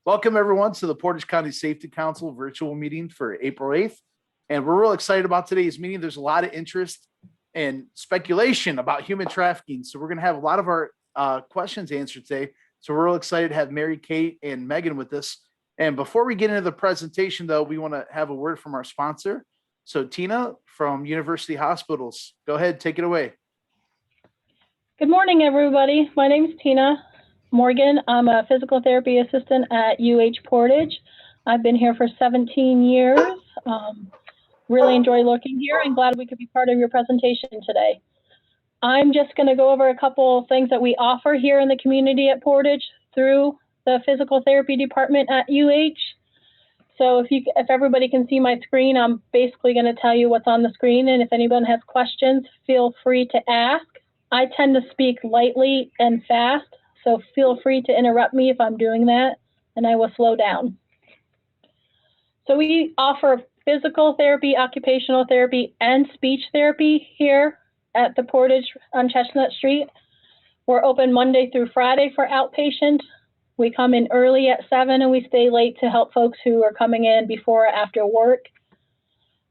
Welcome everyone to the Portage County Safety Council virtual meeting for April 8th. And we're real excited about today's meeting. There's a lot of interest and speculation about human trafficking. So we're going to have a lot of our questions answered today. So we're real excited to have Mary Kate and Megan with us. And before we get into the presentation though, we want to have a word from our sponsor. So Tina from University Hospitals, go ahead, take it away. Good morning, everybody. My name is Tina Morgan. I'm a physical therapy assistant at Portage. I've been here for 17 years. Really enjoy looking here and glad we could be part of your presentation today. I'm just going to go over a couple things that we offer here in the community at Portage through the physical therapy department at So if everybody can see my screen, I'm basically going to tell you what's on the screen. And if anyone has questions, feel free to ask. I tend to speak lightly and fast, so feel free to interrupt me if I'm doing that, and I will slow down. So we offer physical therapy, occupational therapy, and speech therapy here at the Portage on Chestnut Street. We're open Monday through Friday for outpatient. We come in early at 7 and we stay late to help folks who are coming in before or after work.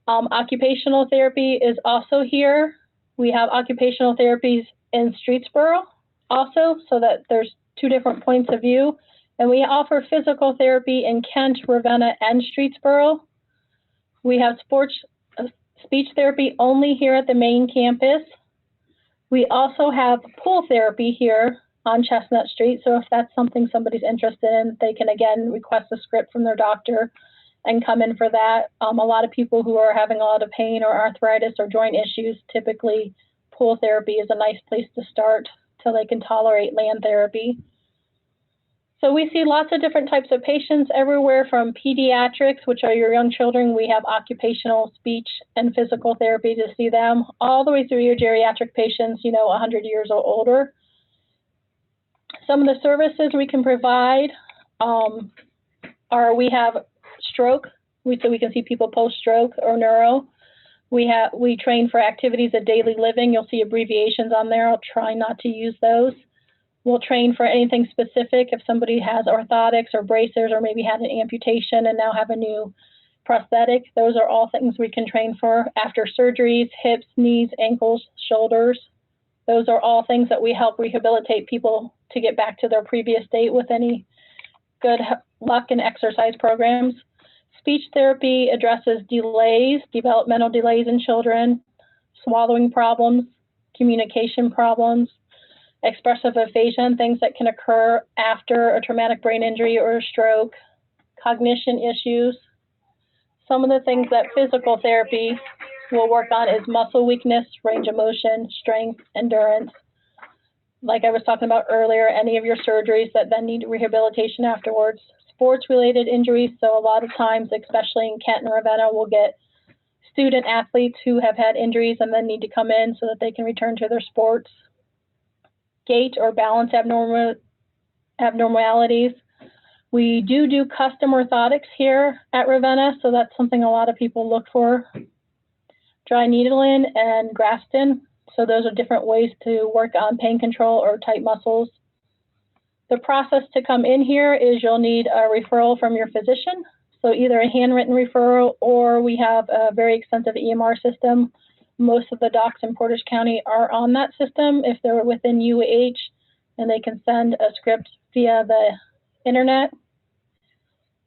Occupational therapy is also here. We have occupational therapies in Streetsboro also, so that there's two different points of view. And we offer physical therapy in Kent, Ravenna, and Streetsboro. We have speech therapy only here at the main campus. We also have pool therapy here on Chestnut Street. So if that's something somebody's interested in, they can again request a script from their doctor and come in for that. A lot of people who are having a lot of pain or arthritis or joint issues, typically pool therapy is a nice place to start till they can tolerate land therapy. So we see lots of different types of patients everywhere from pediatrics, which are your young children. We have occupational, speech, and physical therapy to see them, all the way through your geriatric patients, 100 years or older. Some of the services we can provide we have stroke, so we can see people post-stroke or neuro. We train for activities of daily living. You'll see abbreviations on there. I'll try not to use those. We'll train for anything specific. If somebody has orthotics or braces or maybe had an amputation and now have a new prosthetic, those are all things we can train for. After surgeries, hips, knees, ankles, shoulders, those are all things that we help rehabilitate people to get back to their previous state with any good luck and exercise programs. Speech therapy addresses delays, developmental delays in children, swallowing problems, communication problems, expressive aphasia, things that can occur after a traumatic brain injury or a stroke, cognition issues. Some of the things that physical therapy will work on is muscle weakness, range of motion, strength, endurance. Like I was talking about earlier, any of your surgeries that then need rehabilitation afterwards. Sports-related injuries, so a lot of times, especially in Kent and Ravenna, we'll get student athletes who have had injuries and then need to come in so that they can return to their sports. Gait or balance abnormalities. We do custom orthotics here at Ravenna, so that's something a lot of people look for. Dry needling and Grafton, so those are different ways to work on pain control or tight muscles. The process to come in here is you'll need a referral from your physician, so either a handwritten referral or we have a very extensive EMR system. Most of the docs in Portage County are on that system if they're within UH, and they can send a script via the internet.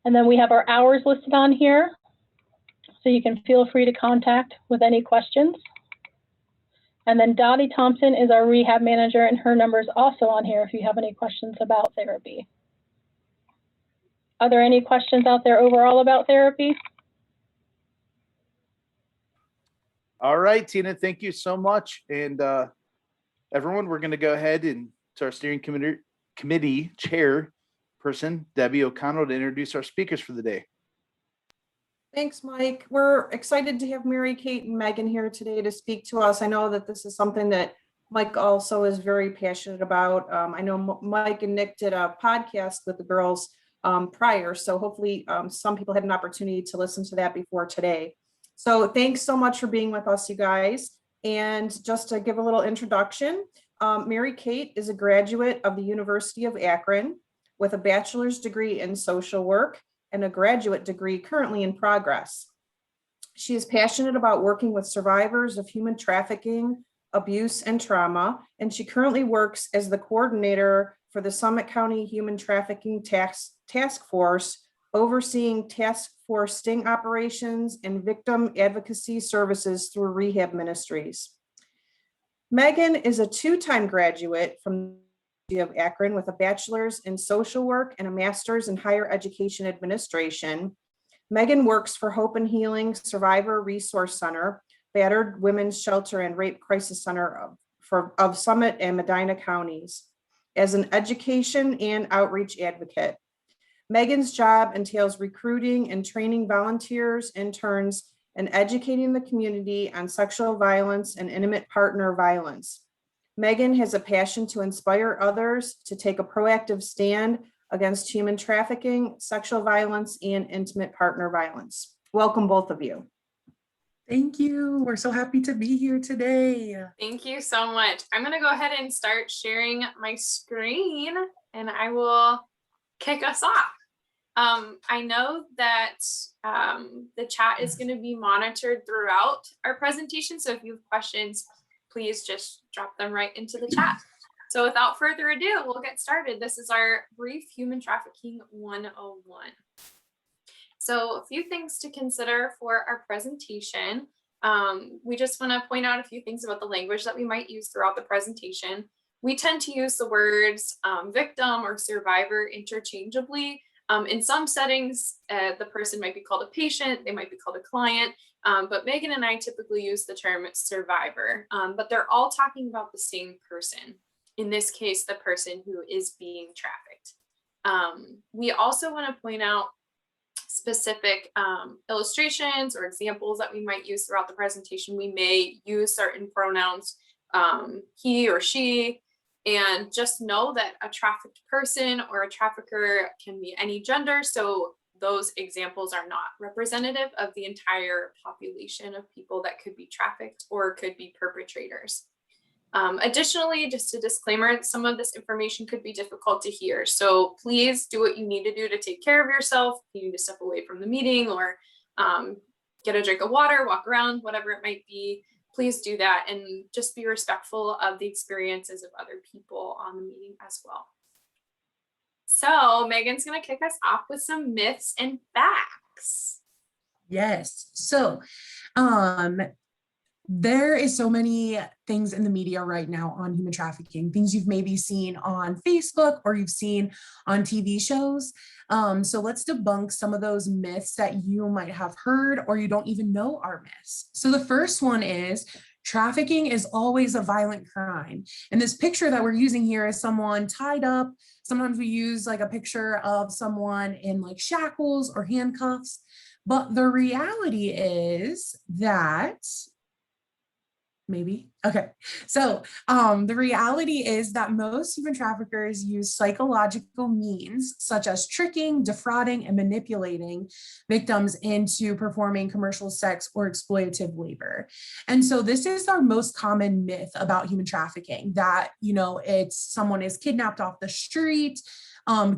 And then we have our hours listed on here, so you can feel free to contact with any questions. And then Dottie Thompson is our rehab manager, and her number is also on here if you have any questions about therapy. Are there any questions out there overall about therapy? All right, Tina, thank you so much. And everyone, we're going to go ahead and to our steering committee chairperson, Debbie O'Connell, to introduce our speakers for the day. Thanks, Mike. We're excited to have Mary Kate and Megan here today to speak to us. I know that this is something that Mike also is very passionate about. I know Mike and Nick did a podcast with the girls prior, so hopefully some people had an opportunity to listen to that before today. So thanks so much for being with us, you guys. And just to give a little introduction, Mary Kate is a graduate of the University of Akron. with a bachelor's degree in social work and a graduate degree currently in progress. She is passionate about working with survivors of human trafficking, abuse, and trauma, and she currently works as the coordinator for the Summit County Human Trafficking Task Force, overseeing task force sting operations and victim advocacy services through rehab ministries. Megan is a two-time graduate from the University of Akron with a bachelor's in social work and a master's in higher education administration. Megan works for Hope and Healing Survivor Resource Center, Battered Women's Shelter and Rape Crisis Center of Summit and Medina counties as an education and outreach advocate. Megan's job entails recruiting and training volunteers, interns, and educating the community on sexual violence and intimate partner violence. Megan has a passion to inspire others to take a proactive stand against human trafficking, sexual violence, and intimate partner violence. Welcome, both of you. Thank you. We're so happy to be here today. Thank you so much. I'm going to go ahead and start sharing my screen and I will kick us off. I know that the chat is going to be monitored throughout our presentation. So if you have questions, please just drop them right into the chat. So without further ado, we'll get started. This is our brief Human Trafficking 101. So a few things to consider for our presentation. We just want to point out a few things about the language that we might use throughout the presentation. We tend to use the words victim or survivor interchangeably. In some settings, the person might be called a patient, they might be called a client, but Megan and I typically use the term survivor, but they're all talking about the same person. In this case, the person who is being trafficked. We also want to point out specific illustrations or examples that we might use throughout the presentation. We may use certain pronouns, he or she, and just know that a trafficked person or a trafficker can be any gender. So those examples are not representative of the entire population of people that could be trafficked or could be perpetrators. Additionally, just a disclaimer, some of this information could be difficult to hear. So please do what you need to do to take care of yourself. You need to step away from the meeting or get a drink of water, walk around, whatever it might be. Please do that and just be respectful of the experiences of other people on the meeting as well. So Megan's going to kick us off with some myths and facts. Yes. So there is so many things in the media right now on human trafficking, things you've maybe seen on Facebook or you've seen on TV shows. So let's debunk some of those myths that you might have heard or you don't even know are myths. So the first one is trafficking is always a violent crime. And this picture that we're using here is someone tied up. Sometimes we use like a picture of someone in like shackles or handcuffs. But the reality is that maybe. Okay. So the reality is that most human traffickers use psychological means such as tricking, defrauding, and manipulating victims into performing commercial sex or exploitative labor. And so this is our most common myth about human trafficking, that, you know, it's someone is kidnapped off the street,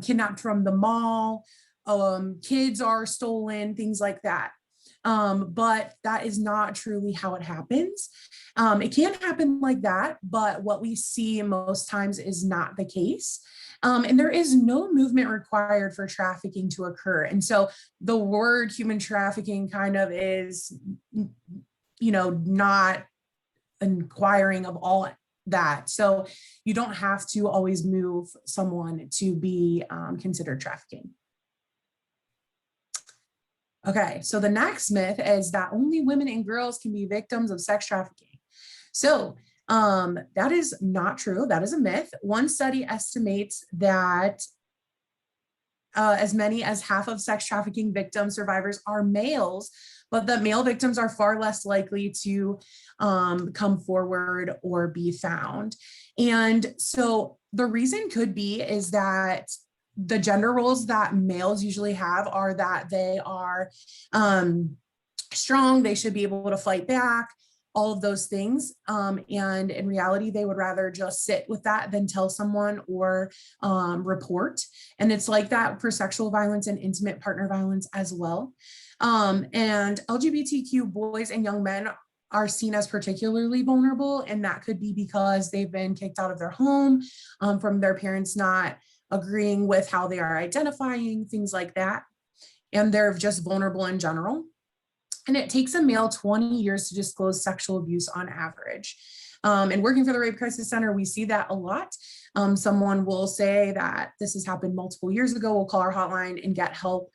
kidnapped from the mall, kids are stolen, things like that. But that is not truly how it happens. It can happen like that, but what we see most times is not the case. And there is no movement required for trafficking to occur. And so the word human trafficking kind of is, you know, not inquiring of all that. So you don't have to always move someone to be considered trafficking. Okay, so the next myth is that only women and girls can be victims of sex trafficking. So that is not true. That is a myth. One study estimates that as many as half of sex trafficking victim survivors are males, but that male victims are far less likely to come forward or be found. And so the reason could be is that the gender roles that males usually have are that they are strong, they should be able to fight back, all of those things. And in reality, they would rather just sit with that than tell someone or report. And it's like that for sexual violence and intimate partner violence as well. And LGBTQ boys and young men are seen as particularly vulnerable, and that could be because they've been kicked out of their home from their parents not agreeing with how they are identifying, things like that. And they're just vulnerable in general. And it takes a male 20 years to disclose sexual abuse on average. And working for the Rape Crisis Center, we see that a lot. Someone will say that this has happened multiple years ago. We'll call our hotline and get help.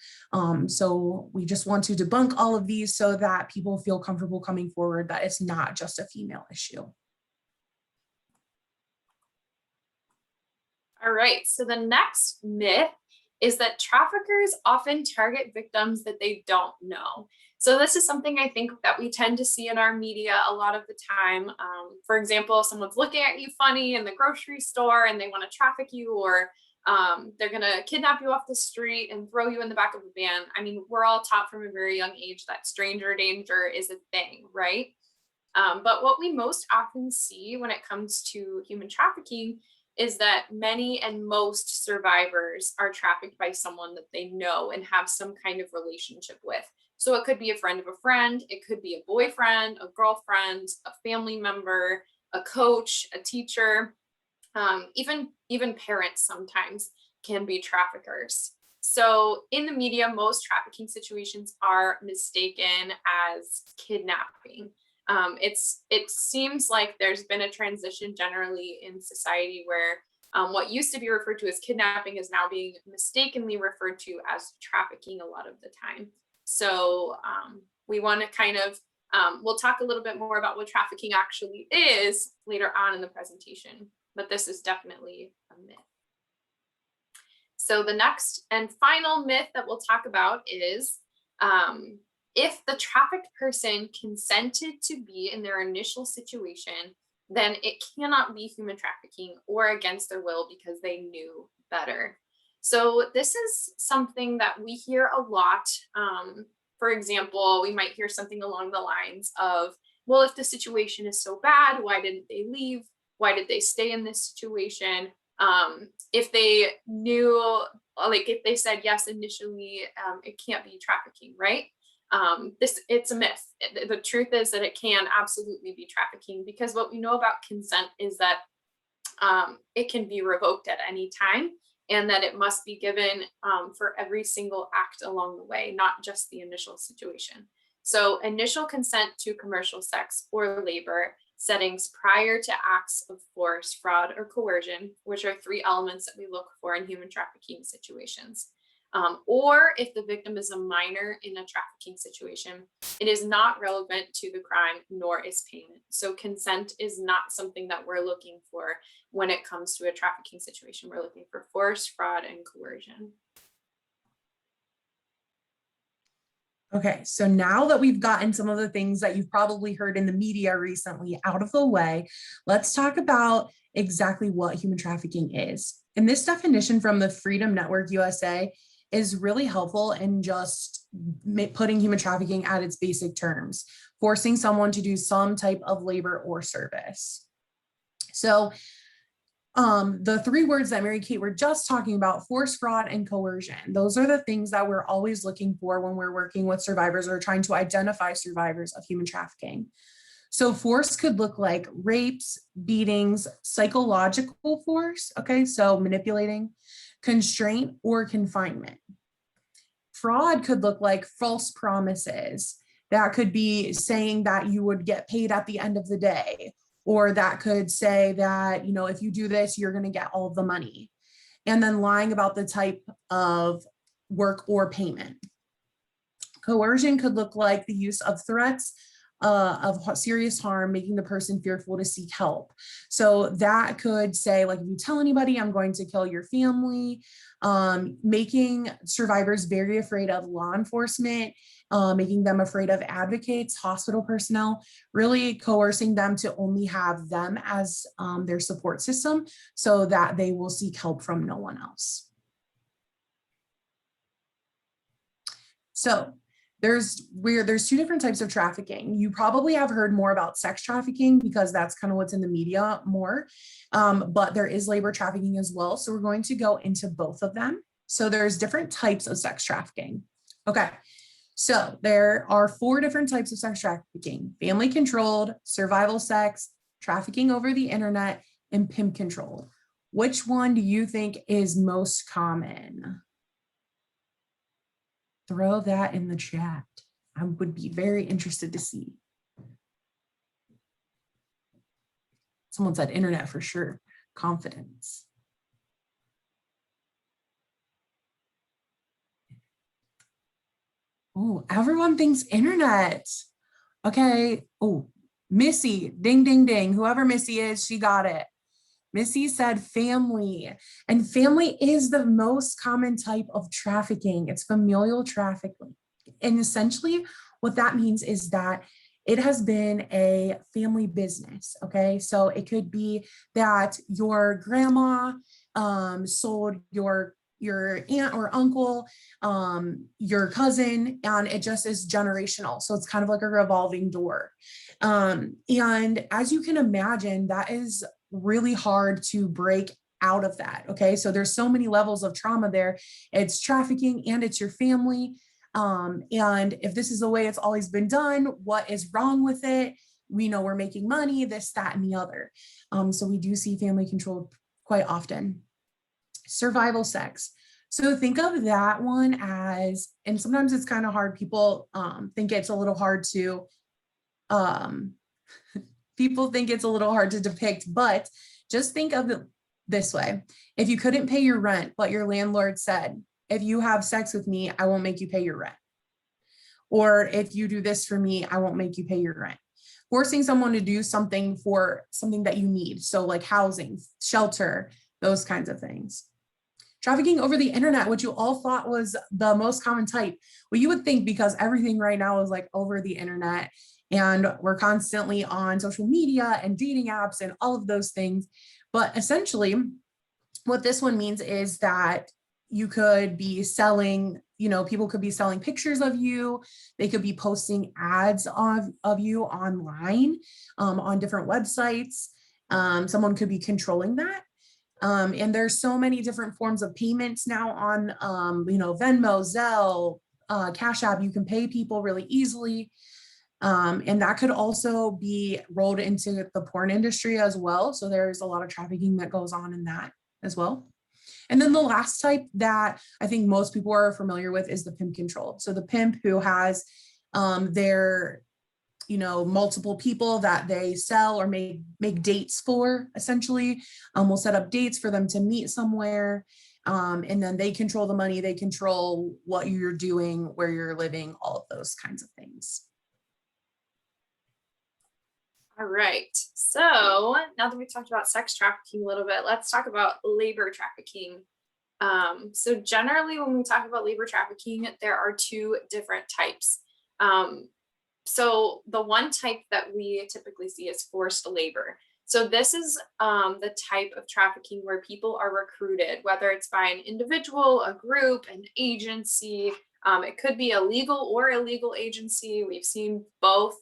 So we just want to debunk all of these so that people feel comfortable coming forward, that it's not just a female issue. All right, so the next myth is that traffickers often target victims that they don't know. So this is something I think that we tend to see in our media a lot of the time. For example, if someone's looking at you funny in the grocery store and they want to traffic you, or they're going to kidnap you off the street and throw you in the back of a van. I mean, we're all taught from a very young age that stranger danger is a thing, right? But what we most often see when it comes to human trafficking is that many and most survivors are trafficked by someone that they know and have some kind of relationship with. So it could be a friend of a friend, it could be a boyfriend, a girlfriend, a family member, a coach, a teacher, even parents sometimes can be traffickers. So in the media, most trafficking situations are mistaken as kidnapping. It seems like there's been a transition generally in society where what used to be referred to as kidnapping is now being mistakenly referred to as trafficking a lot of the time. So we want to kind of, we'll talk a little bit more about what trafficking actually is later on in the presentation, but this is definitely a myth. So the next and final myth that we'll talk about is, if the trafficked person consented to be in their initial situation, then it cannot be human trafficking or against their will because they knew better. So this is something that we hear a lot. For example, we might hear something along the lines of, well, if the situation is so bad, why didn't they leave? Why did they stay in this situation? If they knew, like if they said yes initially, it can't be trafficking, right? It's a myth. The truth is that it can absolutely be trafficking, because what we know about consent is that it can be revoked at any time, and that it must be given for every single act along the way, not just the initial situation. So initial consent to commercial sex or labor settings prior to acts of force, fraud, or coercion, which are 3 elements that we look for in human trafficking situations. Or if the victim is a minor in a trafficking situation, it is not relevant to the crime, nor is payment. So consent is not something that we're looking for when it comes to a trafficking situation. We're looking for force, fraud, and coercion. Okay, so now that we've gotten some of the things that you've probably heard in the media recently out of the way, let's talk about exactly what human trafficking is. And this definition from the Freedom Network USA is really helpful in just putting human trafficking at its basic terms, forcing someone to do some type of labor or service. So the 3 words that Mary Kate were just talking about, force, fraud, and coercion, those are the things that we're always looking for when we're working with survivors or trying to identify survivors of human trafficking. So force could look like rapes, beatings, psychological force, okay, so manipulating, constraint, or confinement. Fraud could look like false promises. That could be saying that you would get paid at the end of the day, or that could say that, you know, if you do this, you're going to get all of the money. And then lying about the type of work or payment. Coercion could look like the use of threats of serious harm, making the person fearful to seek help. So that could say, like, if you tell anybody, I'm going to kill your family, making survivors very afraid of law enforcement, making them afraid of advocates, hospital personnel, really coercing them to only have them as their support system so that they will seek help from no one else. So there's two different types of trafficking. You probably have heard more about sex trafficking because that's kind of what's in the media more. But there is labor trafficking as well. So we're going to go into both of them. So there's different types of sex trafficking. Okay. So there are 4 different types of sex trafficking: family controlled, survival sex, trafficking over the internet, and Pim control. Which one do you think is most common? Throw that in the chat. I would be very interested to see. Someone said internet for sure. Confidence. Oh, everyone thinks internet. Okay. Oh, Missy, ding, ding, ding. Whoever Missy is, she got it. Missy said family, and family is the most common type of trafficking. It's familial trafficking. And essentially what that means is that it has been a family business, okay? So it could be that your grandma sold your aunt or uncle, your cousin, and it just is generational. So it's kind of like a revolving door. And as you can imagine, that is really hard to break out of that. Okay. So there's so many levels of trauma there. It's trafficking and it's your family. And if this is the way it's always been done, what is wrong with it? We know we're making money, this, that, and the other. So we do see family controlled quite often. Survival sex. So think of that one as, and sometimes it's kind of hard. People think it's a little hard to, people think it's a little hard to depict, but just think of it this way. If you couldn't pay your rent, but your landlord said, if you have sex with me, I won't make you pay your rent. Or if you do this for me, I won't make you pay your rent. Forcing someone to do something for something that you need. So like housing, shelter, those kinds of things. Trafficking over the internet, which you all thought was the most common type. Well, you would think because everything right now is like over the internet and we're constantly on social media and dating apps and all of those things. But essentially what this one means is that you could be selling, people could be selling pictures of you. They could be posting ads of you online on different websites. Someone could be controlling that. And there's so many different forms of payments now on, Venmo, Zelle, Cash App. You can pay people really easily. And that could also be rolled into the porn industry as well. So there's a lot of trafficking that goes on in that as well. And then the last type that I think most people are familiar with is the pimp control. So the pimp who has their, multiple people that they sell or make dates for, essentially, will set up dates for them to meet somewhere. And then they control the money, they control what you're doing, where you're living, all of those kinds of things. All right. So now that we've talked about sex trafficking a little bit, let's talk about labor trafficking. So generally, when we talk about labor trafficking, there are 2 different types. So the one type that we typically see is forced labor. So this is the type of trafficking where people are recruited, whether it's by an individual, a group, an agency. It could be a legal or illegal agency. We've seen both.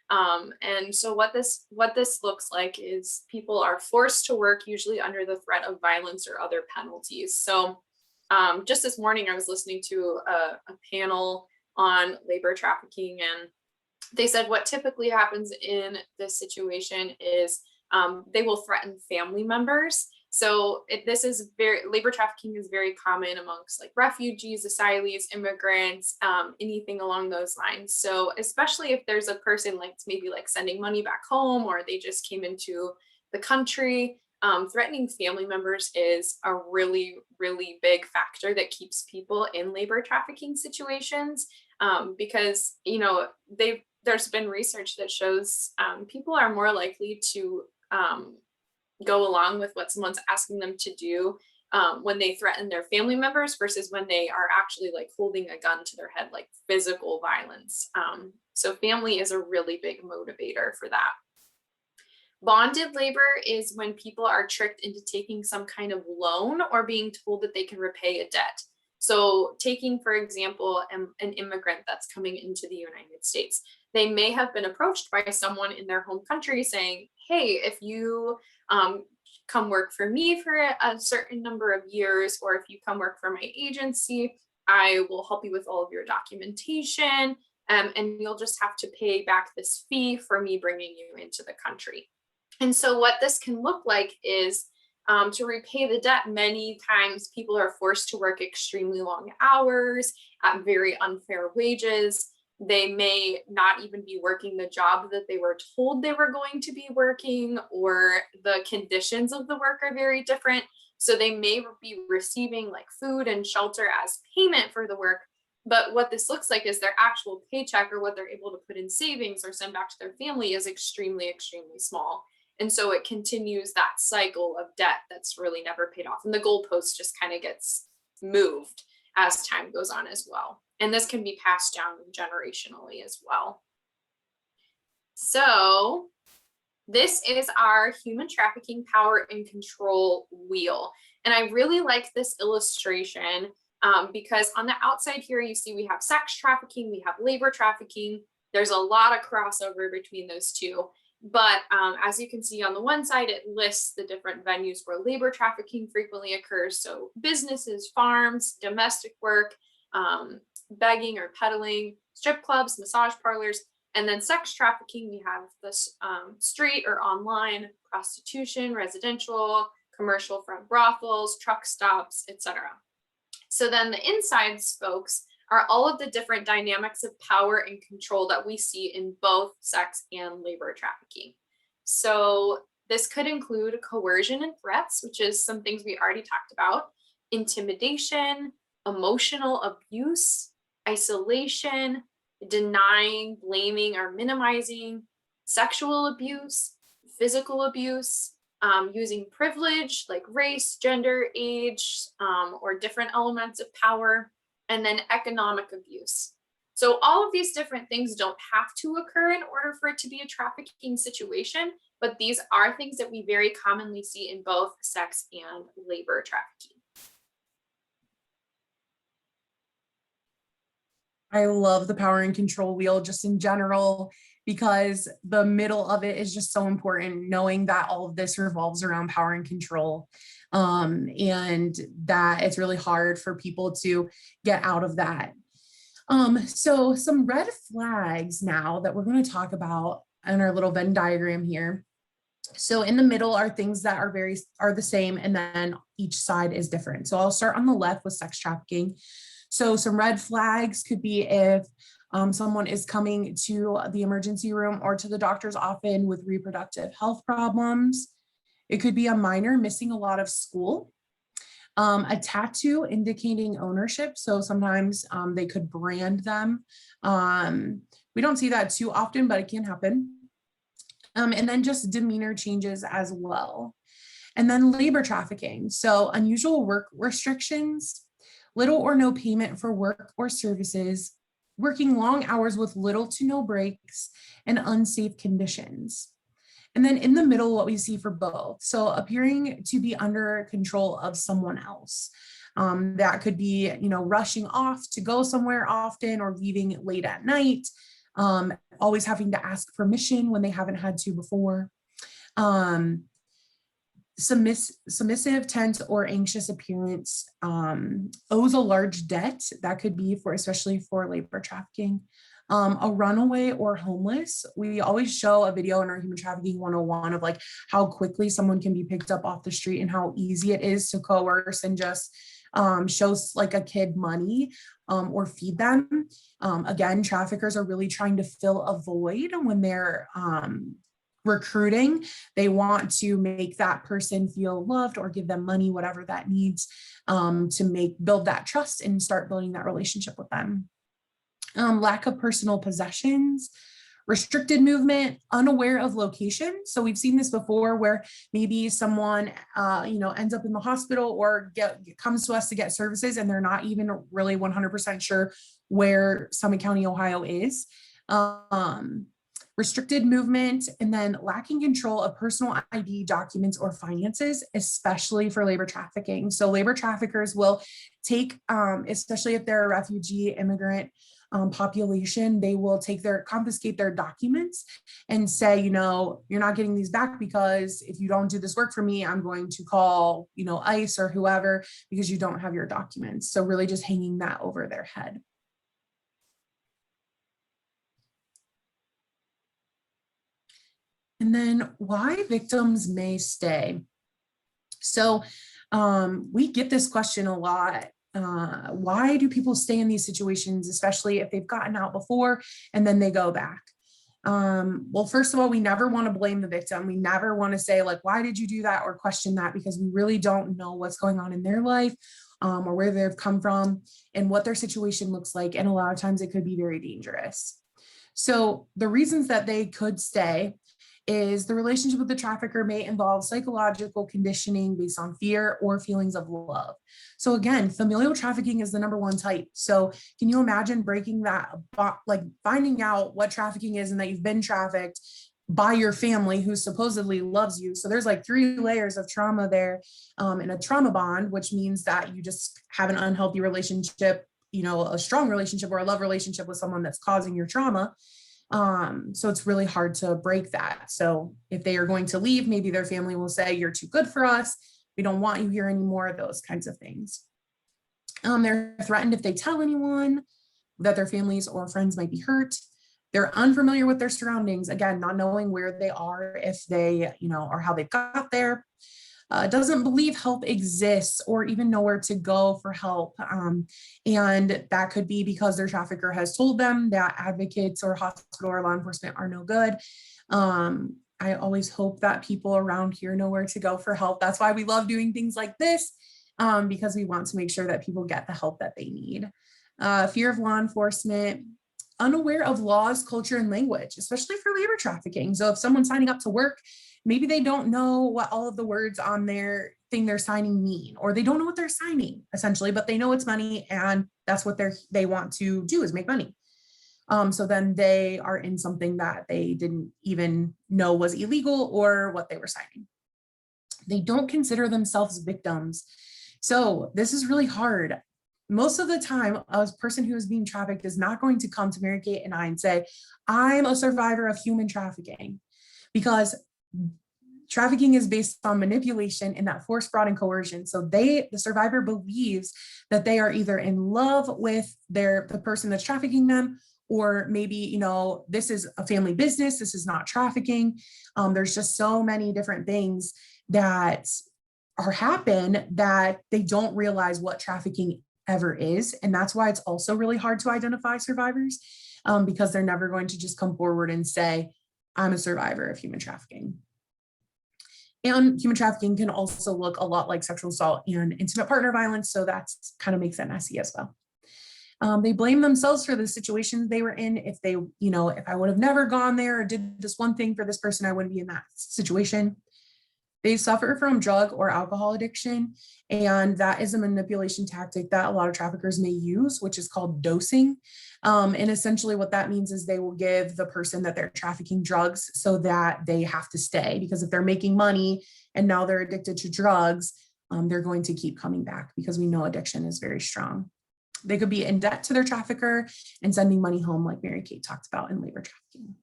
And so what this looks like is people are forced to work, usually under the threat of violence or other penalties. So just this morning, I was listening to a panel on labor trafficking, and they said what typically happens in this situation is they will threaten family members. So labor trafficking is very common amongst like refugees, asylees, immigrants, anything along those lines. So especially if there's a person like maybe like sending money back home, or they just came into the country, threatening family members is a really, really big factor that keeps people in labor trafficking situations, because, there's been research that shows people are more likely to go along with what someone's asking them to do when they threaten their family members versus when they are actually like holding a gun to their head, like physical violence. So family is a really big motivator for that. Bonded labor is when people are tricked into taking some kind of loan or being told that they can repay a debt. So taking, for example, an immigrant that's coming into the United States, they may have been approached by someone in their home country saying, hey, if you come work for me for a certain number of years, or if you come work for my agency, I will help you with all of your documentation, and you'll just have to pay back this fee for me bringing you into the country. And so what this can look like is to repay the debt, many times people are forced to work extremely long hours at very unfair wages. They may not even be working the job that they were told they were going to be working, or the conditions of the work are very different. So they may be receiving like food and shelter as payment for the work. But what this looks like is their actual paycheck, or what they're able to put in savings or send back to their family, is extremely, extremely small. And so it continues that cycle of debt that's really never paid off. And the goalpost just kind of gets moved as time goes on as well. And this can be passed down generationally as well. So this is our human trafficking power and control wheel. And I really like this illustration because on the outside here, you see we have sex trafficking, we have labor trafficking. There's a lot of crossover between those two. But as you can see on the one side, it lists the different venues where labor trafficking frequently occurs. So businesses, farms, domestic work, begging or peddling, strip clubs, massage parlors, and then sex trafficking. We have this street or online prostitution, residential, commercial front brothels, truck stops, etc. So then the inside spokes are all of the different dynamics of power and control that we see in both sex and labor trafficking. So this could include coercion and threats, which is some things we already talked about, intimidation, emotional abuse, isolation, denying, blaming, or minimizing, sexual abuse, physical abuse, using privilege like race, gender, age, or different elements of power, and then economic abuse. So all of these different things don't have to occur in order for it to be a trafficking situation, but these are things that we very commonly see in both sex and labor trafficking. I love the power and control wheel just in general, because the middle of it is just so important, knowing that all of this revolves around power and control. And that it's really hard for people to get out of that. So some red flags now that we're going to talk about in our little Venn diagram here. So in the middle are things that are the same, and then each side is different. So I'll start on the left with sex trafficking. So some red flags could be if someone is coming to the emergency room or to the doctor's office with reproductive health problems. It could be a minor missing a lot of school, a tattoo indicating ownership. So sometimes they could brand them. We don't see that too often, but it can happen. And then just demeanor changes as well. And then labor trafficking. So unusual work restrictions, little or no payment for work or services, working long hours with little to no breaks, and unsafe conditions. And then in the middle, what we see for both. So appearing to be under control of someone else. That could be, rushing off to go somewhere often, or leaving late at night, always having to ask permission when they haven't had to before. Submissive, tense, or anxious appearance, owes a large debt. That could be especially for labor trafficking. A runaway or homeless. We always show a video in our Human Trafficking 101 of like how quickly someone can be picked up off the street and how easy it is to coerce and just shows like a kid money or feed them. Again, traffickers are really trying to fill a void when they're recruiting. They want to make that person feel loved or give them money, whatever that needs, to build that trust and start building that relationship with them. Lack of personal possessions, restricted movement, unaware of location. So we've seen this before where maybe someone, ends up in the hospital or comes to us to get services, and they're not even really 100% sure where Summit County, Ohio is. restricted movement, and then lacking control of personal ID documents or finances, especially for labor trafficking. So labor traffickers will take, especially if they're a refugee immigrant population, they will confiscate their documents and say, you know, you're not getting these back because if you don't do this work for me, I'm going to call, you know, ICE or whoever because you don't have your documents. So really just hanging that over their head. And then why victims may stay. So we get this question a lot. Why do people stay in these situations, especially if they've gotten out before and then they go back? Well, first of all, we never want to blame the victim. We never want to say like, why did you do that, or question that, because we really don't know what's going on in their life, or where they've come from and what their situation looks like. And a lot of times it could be very dangerous. So the reasons that they could stay is the relationship with the trafficker may involve psychological conditioning based on fear or feelings of love. So again, familial trafficking is the #1 type. So can you imagine breaking that, like finding out what trafficking is and that you've been trafficked by your family who supposedly loves you? So there's like 3 layers of trauma there, and a trauma bond, which means that you just have an unhealthy relationship, you know, a strong relationship or a love relationship with someone that's causing your trauma. So it's really hard to break that. So if they are going to leave, maybe their family will say, you're too good for us, we don't want you here anymore, those kinds of things. They're threatened if they tell anyone that their families or friends might be hurt. They're unfamiliar with their surroundings, again, not knowing where they are, if they, you know, or how they got there. Doesn't believe help exists or even know where to go for help. And that could be because their trafficker has told them that advocates or hospital or law enforcement are no good. I always hope that people around here know where to go for help. That's why we love doing things like this, because we want to make sure that people get the help that they need. Fear of law enforcement, unaware of laws, culture, and language, especially for labor trafficking. So if someone's signing up to work, maybe they don't know what all of the words on their thing they're signing mean, or they don't know what they're signing essentially, but they know it's money and that's what they want to do, is make money. So then they are in something that they didn't even know was illegal or what they were signing. They don't consider themselves victims. So this is really hard. Most of the time, a person who is being trafficked is not going to come to Mary Kate and I and say, I'm a survivor of human trafficking, because trafficking is based on manipulation and that force, fraud, and coercion. So the survivor believes that they are either in love with the person that's trafficking them, or maybe, you know, this is a family business, this is not trafficking. There's just so many different things that happen that they don't realize what trafficking ever is. And that's why it's also really hard to identify survivors, because they're never going to just come forward and say, I'm a survivor of human trafficking. And human trafficking can also look a lot like sexual assault and intimate partner violence. So that's kind of makes it messy as well. They blame themselves for the situations they were in. If they, you know, if I would have never gone there or did this one thing for this person, I wouldn't be in that situation. They suffer from drug or alcohol addiction, and that is a manipulation tactic that a lot of traffickers may use, which is called dosing. And essentially what that means is they will give the person that they're trafficking drugs so that they have to stay, because if they're making money and now they're addicted to drugs, they're going to keep coming back, because we know addiction is very strong. They could be in debt to their trafficker and sending money home, like Mary Kate talked about in labor trafficking.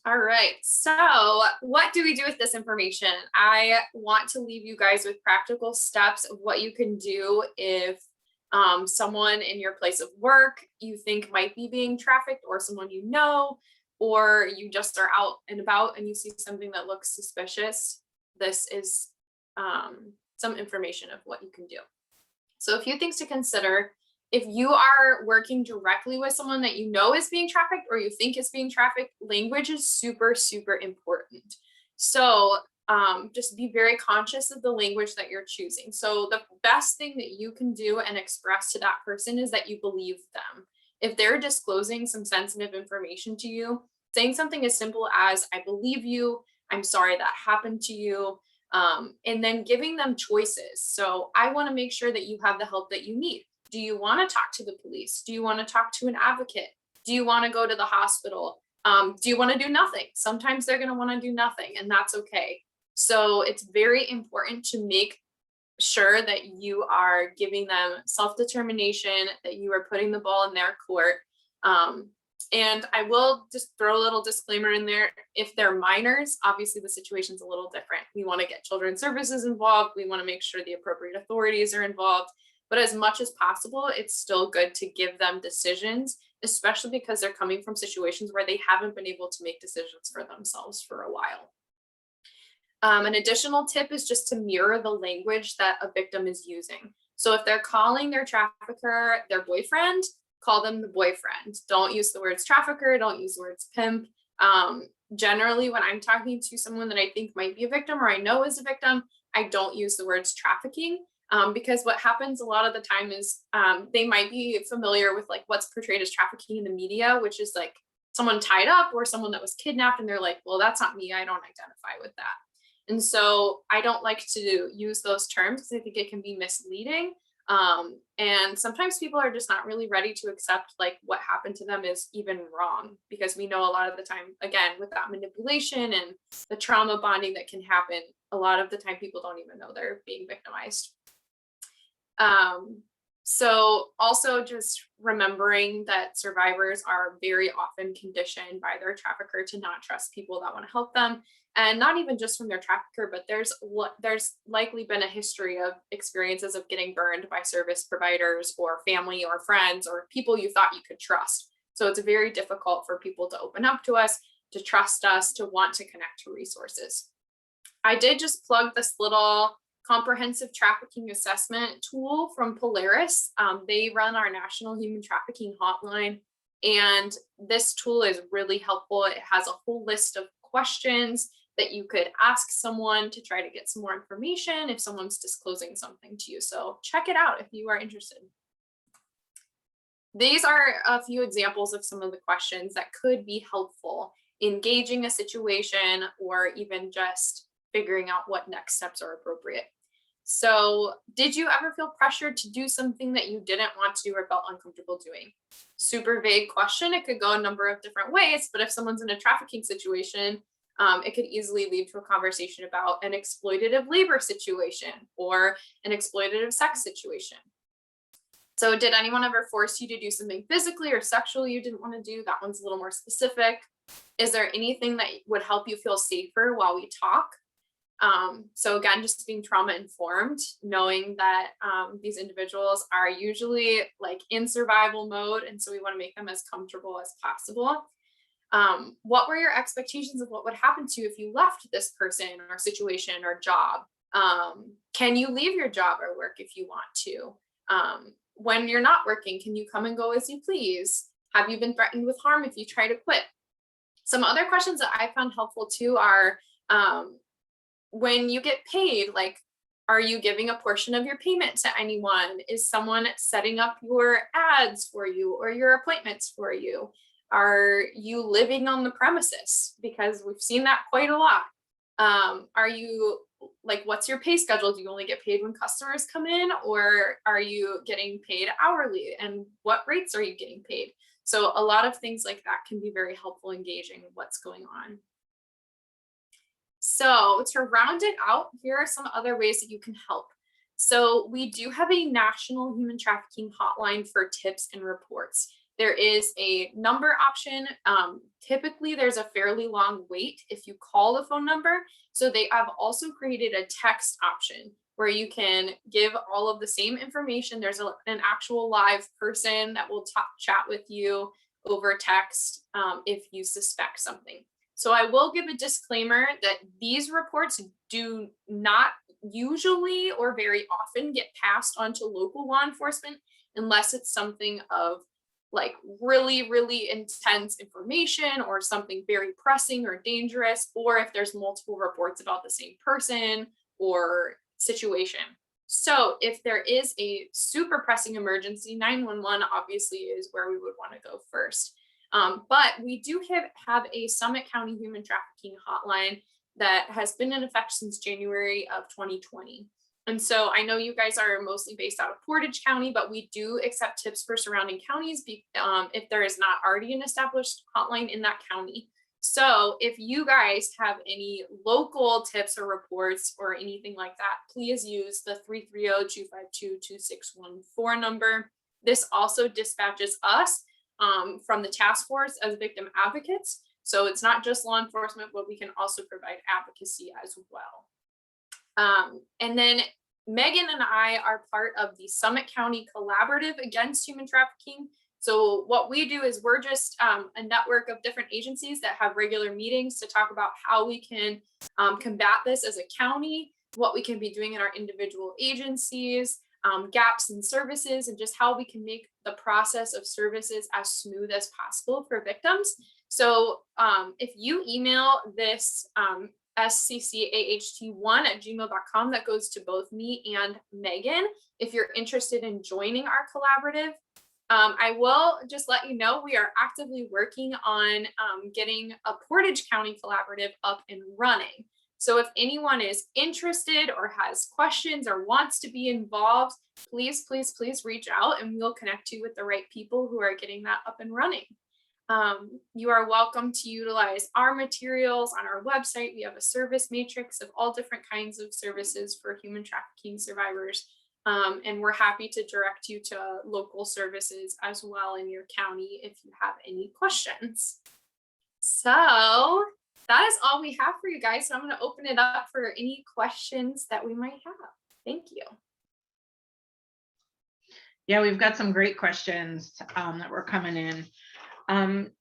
All right, so what do we do with this information? I want to leave you guys with practical steps of what you can do if someone in your place of work you think might be being trafficked, or someone you know, or you just are out and about and you see something that looks suspicious. This is some information of what you can do. So a few things to consider. If you are working directly with someone that you know is being trafficked or you think is being trafficked, language is super, super important. So just be very conscious of the language that you're choosing. So the best thing that you can do and express to that person is that you believe them. If they're disclosing some sensitive information to you, saying something as simple as, I believe you, I'm sorry that happened to you, and then giving them choices. So I want to make sure that you have the help that you need. Do you want to talk to the police? Do you want to talk to an advocate? Do you want to go to the hospital? Do you want to do nothing? Sometimes they're going to want to do nothing, and that's okay. So it's very important to make sure that you are giving them self-determination, that you are putting the ball in their court. And I will just throw a little disclaimer in there. If they're minors, obviously the situation's a little different. We want to get children's services involved. We want to make sure the appropriate authorities are involved. But as much as possible, it's still good to give them decisions, especially because they're coming from situations where they haven't been able to make decisions for themselves for a while. An additional tip is just to mirror the language that a victim is using. So if they're calling their trafficker their boyfriend, call them the boyfriend. Don't use the words trafficker, don't use the words pimp. Generally, when I'm talking to someone that I think might be a victim or I know is a victim, I don't use the words trafficking. Because what happens a lot of the time is they might be familiar with like what's portrayed as trafficking in the media, which is like someone tied up or someone that was kidnapped, and they're like, well, that's not me, I don't identify with that. And so I don't like to use those terms because I think it can be misleading. And sometimes people are just not really ready to accept like what happened to them is even wrong, because we know a lot of the time, again, with that manipulation and the trauma bonding that can happen, a lot of the time people don't even know they're being victimized. So also just remembering that survivors are very often conditioned by their trafficker to not trust people that want to help them. And not even just from their trafficker, but there's likely been a history of experiences of getting burned by service providers or family or friends or people you thought you could trust. So it's very difficult for people to open up to us, to trust us, to want to connect to resources. I did just plug this little comprehensive trafficking assessment tool from Polaris. They run our national human trafficking hotline, and this tool is really helpful. It has a whole list of questions that you could ask someone to try to get some more information if someone's disclosing something to you. So check it out if you are interested. These are a few examples of some of the questions that could be helpful in gauging a situation or even just figuring out what next steps are appropriate. So, did you ever feel pressured to do something that you didn't want to do or felt uncomfortable doing? Super vague question. It could go a number of different ways, but if someone's in a trafficking situation, it could easily lead to a conversation about an exploitative labor situation or an exploitative sex situation. So did anyone ever force you to do something physically or sexually you didn't want to do? That one's a little more specific. Is there anything that would help you feel safer while we talk? So again, just being trauma informed, knowing that these individuals are usually like in survival mode. And so we want to make them as comfortable as possible. What were your expectations of what would happen to you if you left this person or situation or job? Can you leave your job or work if you want to? When you're not working, can you come and go as you please? Have you been threatened with harm if you try to quit? Some other questions that I found helpful too are, when you get paid, like, are you giving a portion of your payment to anyone? Is someone setting up your ads for you or your appointments for you? Are you living on the premises? Because we've seen that quite a lot. Are you, like, what's your pay schedule? Do you only get paid when customers come in, or are you getting paid hourly? And what rates are you getting paid? So a lot of things like that can be very helpful in gauging what's going on. So to round it out, here are some other ways that you can help. So we do have a national human trafficking hotline for tips and reports. There is a number option. Typically, there's a fairly long wait if you call the phone number. So they have also created a text option where you can give all of the same information. There's an actual live person that will chat with you over text if you suspect something. So I will give a disclaimer that these reports do not usually or very often get passed on to local law enforcement unless it's something of like really, really intense information or something very pressing or dangerous, or if there's multiple reports about the same person or situation. So if there is a super pressing emergency, 911 obviously is where we would want to go first. But we do have a Summit County human trafficking hotline that has been in effect since January of 2020. And so I know you guys are mostly based out of Portage County, but we do accept tips for surrounding counties if there is not already an established hotline in that county. So if you guys have any local tips or reports or anything like that, please use the 330-252-2614 number. This also dispatches us from the task force as victim advocates. So it's not just law enforcement, but we can also provide advocacy as well. And then Megan and I are part of the Summit County Collaborative Against Human Trafficking. So what we do is we're just a network of different agencies that have regular meetings to talk about how we can combat this as a county, what we can be doing in our individual agencies, gaps in services, and just how we can make the process of services as smooth as possible for victims. So if you email this sccaht1@gmail.com, that goes to both me and Megan. If you're interested in joining our collaborative, I will just let you know we are actively working on getting a Portage County collaborative up and running. So if anyone is interested or has questions or wants to be involved, please, please, please reach out and we'll connect you with the right people who are getting that up and running. You are welcome to utilize our materials on our website. We have a service matrix of all different kinds of services for human trafficking survivors. And we're happy to direct you to local services as well in your county if you have any questions. So that is all we have for you guys. So I'm going to open it up for any questions that we might have. Thank you. Yeah, we've got some great questions that were coming in. Some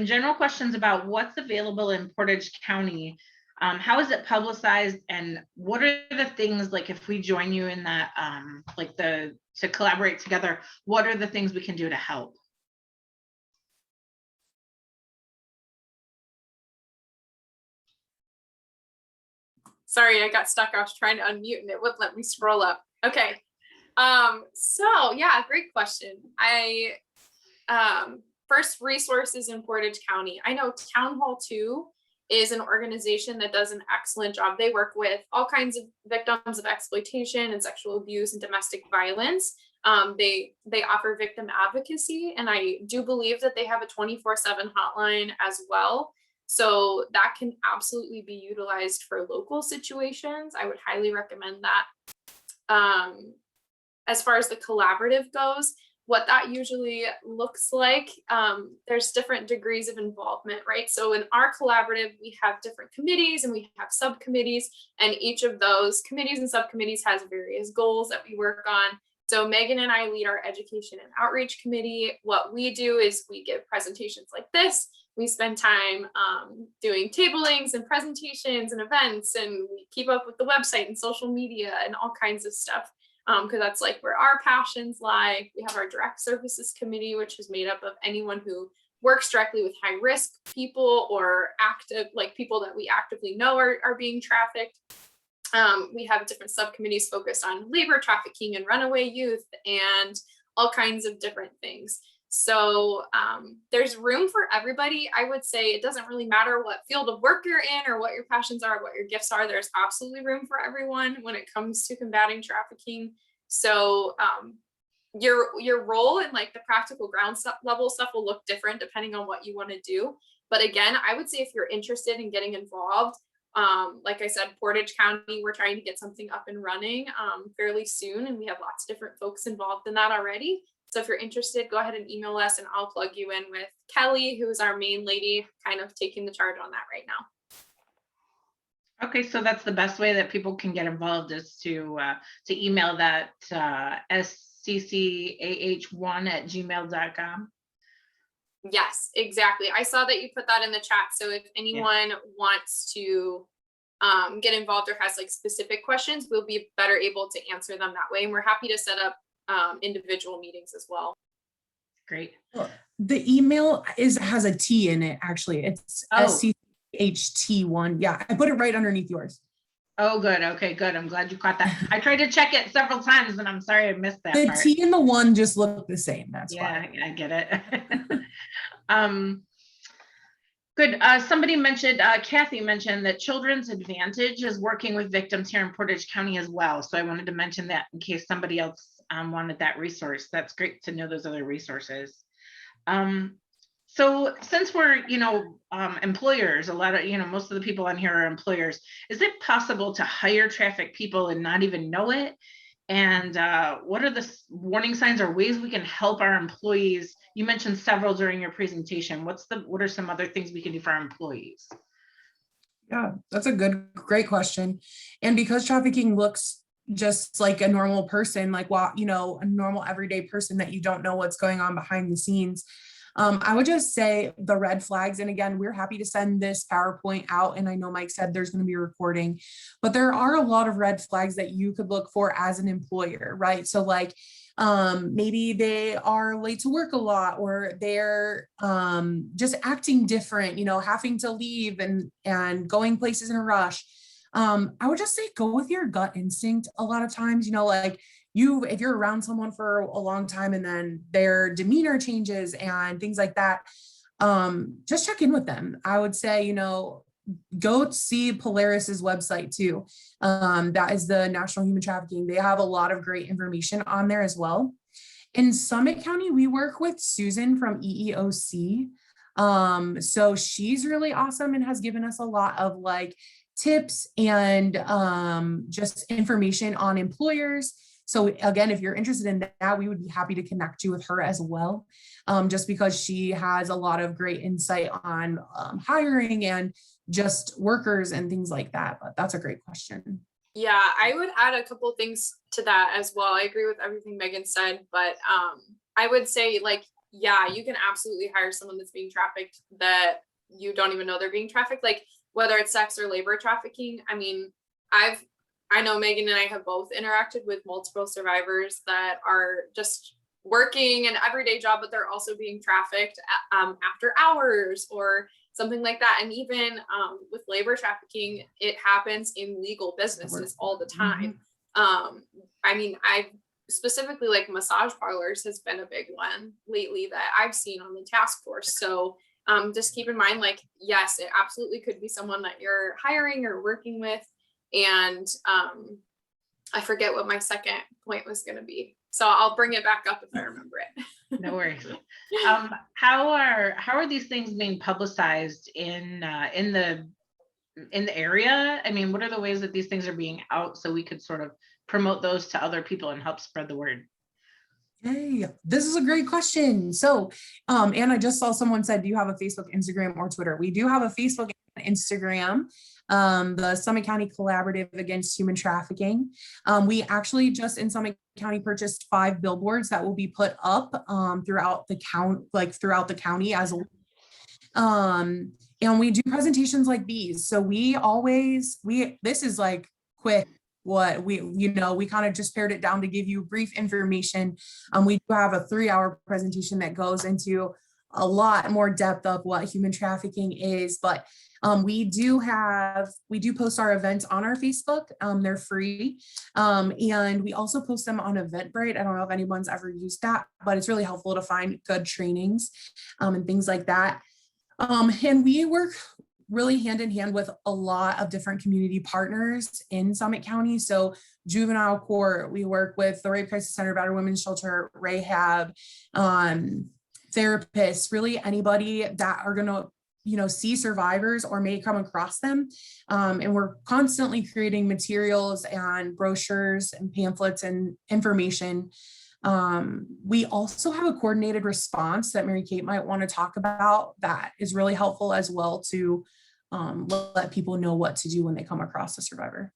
general questions about what's available in Portage County. How is it publicized, and what are the things, like if we join you in that, to collaborate together, what are the things we can do to help? Sorry, I got stuck. I was trying to unmute and it wouldn't let me scroll up. Okay. So yeah, great question. First, resources in Portage County. I know Town Hall 2 is an organization that does an excellent job. They work with all kinds of victims of exploitation and sexual abuse and domestic violence. They offer victim advocacy, and I do believe that they have a 24/7 hotline as well. So that can absolutely be utilized for local situations. I would highly recommend that. As far as the collaborative goes, what that usually looks like, there's different degrees of involvement, right? So in our collaborative, we have different committees and we have subcommittees, and each of those committees and subcommittees has various goals that we work on. So Megan and I lead our education and outreach committee. What we do is we give presentations like this. We spend time doing tablings and presentations and events, and we keep up with the website and social media and all kinds of stuff. Because that's like where our passions lie. We have our direct services committee, which is made up of anyone who works directly with high risk people or people that we actively know are being trafficked. We have different subcommittees focused on labor trafficking and runaway youth and all kinds of different things. So there's room for everybody. I would say it doesn't really matter what field of work you're in or what your passions are, what your gifts are. There's absolutely room for everyone when it comes to combating trafficking. So your role in like the practical ground level stuff will look different depending on what you want to do. But again, I would say if you're interested in getting involved, like I said, Portage County, we're trying to get something up and running fairly soon, and we have lots of different folks involved in that already. So if you're interested, go ahead and email us and I'll plug you in with Kelly, who is our main lady, kind of taking the charge on that right now. Okay, so that's the best way that people can get involved is to email that sccah1@gmail.com. Yes, exactly. I saw that you put that in the chat. So if anyone wants to get involved or has like specific questions, we'll be better able to answer them that way. And we're happy to set up individual meetings as well. Great. The email has a T in it, actually. It's SCHT1. Yeah, I put it right underneath yours. Oh, good. Okay, good. I'm glad you caught that. I tried to check it several times and I'm sorry I missed that The part. T and the 1 just look the same. That's why. I get it. Good. Somebody mentioned, Kathy mentioned that Children's Advantage is working with victims here in Portage County as well. So I wanted to mention that in case somebody else wanted that resource. That's great to know those other resources. So since we're, employers, a lot of, most of the people on here are employers, is it possible to hire traffic people and not even know it? And what are the warning signs or ways we can help our employees? You mentioned several during your presentation. What are some other things we can do for our employees? Yeah, that's a great question. And because trafficking looks just like a normal person, like, a normal everyday person that you don't know what's going on behind the scenes, I would just say the red flags. And again, we're happy to send this PowerPoint out. And I know Mike said there's going to be a recording, but there are a lot of red flags that you could look for as an employer, right? So like, maybe they are late to work a lot, or they're just acting different, having to leave and going places in a rush. I would just say go with your gut instinct. A lot of times, if you're around someone for a long time and then their demeanor changes and things like that, just check in with them. I would say, go see Polaris's website too. That is the National Human Trafficking. They have a lot of great information on there as well. In Summit County, we work with Susan from EEOC. So she's really awesome and has given us a lot of tips and just information on employers. So again, if you're interested in that, we would be happy to connect you with her as well, just because she has a lot of great insight on hiring and just workers and things like that. But that's a great question. Yeah, I would add a couple things to that as well. I agree with everything Megan said, but I would say yeah, you can absolutely hire someone that's being trafficked that you don't even know they're being trafficked, whether it's sex or labor trafficking. I mean, I know Megan and I have both interacted with multiple survivors that are just working an everyday job, but they're also being trafficked after hours or something like that. And even with labor trafficking, it happens in legal businesses all the time. I mean, I specifically massage parlors has been a big one lately that I've seen on the task force. So just keep in mind, yes, it absolutely could be someone that you're hiring or working with. And I forget what my second point was going to be. So I'll bring it back up if I remember it. No worries. How are these things being publicized in the area? I mean, what are the ways that these things are being out so we could sort of promote those to other people and help spread the word? Hey, this is a great question. So, and I just saw someone said, do you have a Facebook, Instagram, or Twitter? We do have a Facebook and Instagram, the Summit County Collaborative Against Human Trafficking. We actually just in Summit County purchased 5 billboards that will be put up throughout the county as and we do presentations like these. So this is quick. What we kind of just pared it down to give you brief information. We do have a 3-hour presentation that goes into a lot more depth of what human trafficking is, but we do post our events on our Facebook. They're free. And we also post them on Eventbrite. I don't know if anyone's ever used that, but it's really helpful to find good trainings and things like that. And we work really hand in hand with a lot of different community partners in Summit County. So juvenile court, we work with the Rape Crisis Center, Battered Women's Shelter, Rehab, therapists, really anybody that are going to see survivors or may come across them. And we're constantly creating materials and brochures and pamphlets and information. We also have a coordinated response that Mary Kate might want to talk about that is really helpful as well to let people know what to do when they come across a survivor.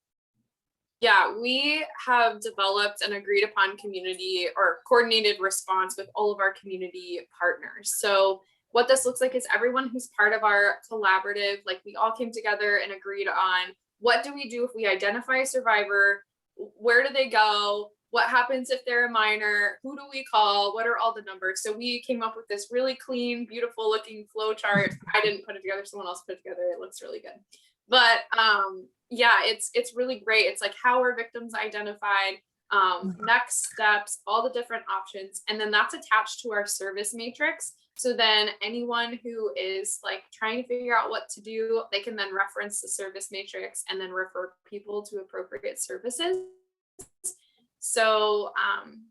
Yeah, we have developed an agreed upon community or coordinated response with all of our community partners. So what this looks like is everyone who's part of our collaborative, we all came together and agreed on what do we do if we identify a survivor, where do they go, what happens if they're a minor, who do we call, what are all the numbers. So we came up with this really clean, beautiful looking flow chart. I didn't put it together, someone else put it together. It looks really good. But yeah, it's really great. It's how are victims identified, next steps, all the different options. And then that's attached to our service matrix. So then anyone who is like trying to figure out what to do, they can then reference the service matrix and then refer people to appropriate services. So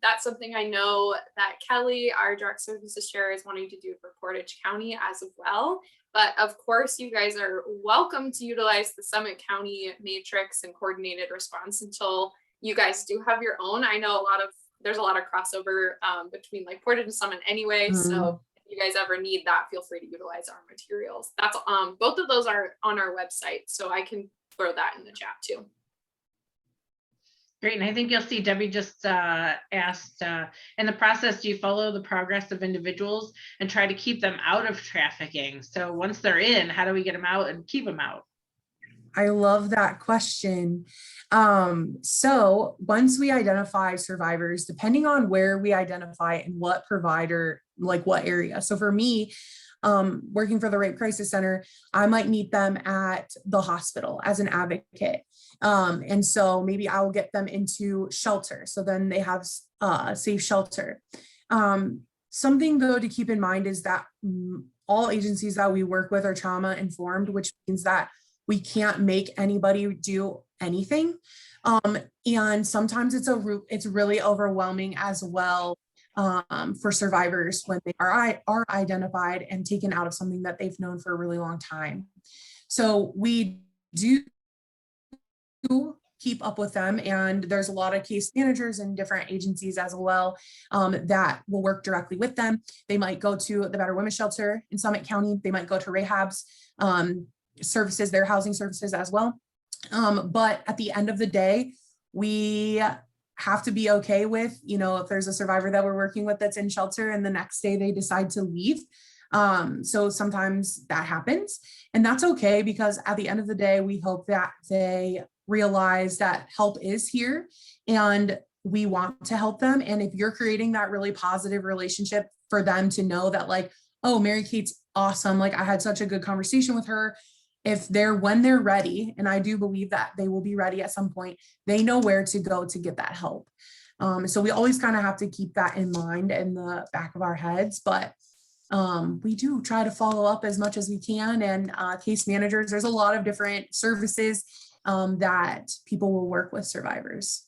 that's something I know that Kelly, our direct services chair, is wanting to do for Portage County as well. But of course, you guys are welcome to utilize the Summit County matrix and coordinated response until you guys do have your own. I know there's a lot of crossover between like Portage and Summit anyway. So if you guys ever need that, feel free to utilize our materials. That's both of those are on our website, so I can throw that in the chat too. Great, and I think you'll see Debbie just asked, in the process, do you follow the progress of individuals and try to keep them out of trafficking? So once they're in, how do we get them out and keep them out? I love that question. So once we identify survivors, depending on where we identify and what provider, like what area. So for me, working for the Rape Crisis Center, I might meet them at the hospital as an advocate. And so maybe I will get them into shelter. So then they have safe shelter. Something though to keep in mind is that all agencies that we work with are trauma informed, which means that we can't make anybody do anything. And sometimes it's really overwhelming as well for survivors when they are identified and taken out of something that they've known for a really long time. So we do keep up with them, and there's a lot of case managers and different agencies as well that will work directly with them. They might go to the Better Women's Shelter in Summit County. They might go to Rahab's services, their housing services as well. But at the end of the day, we have to be okay with, if there's a survivor that we're working with that's in shelter and the next day they decide to leave. So sometimes that happens, and that's okay, because at the end of the day, we hope that they realize that help is here and we want to help them. And if you're creating that really positive relationship for them to know that like, oh, Mary Kate's awesome. Like I had such a good conversation with her. When they're ready, and I do believe that they will be ready at some point, they know where to go to get that help. So we always kind of have to keep that in mind in the back of our heads, but we do try to follow up as much as we can. And case managers, there's a lot of different services that people will work with survivors.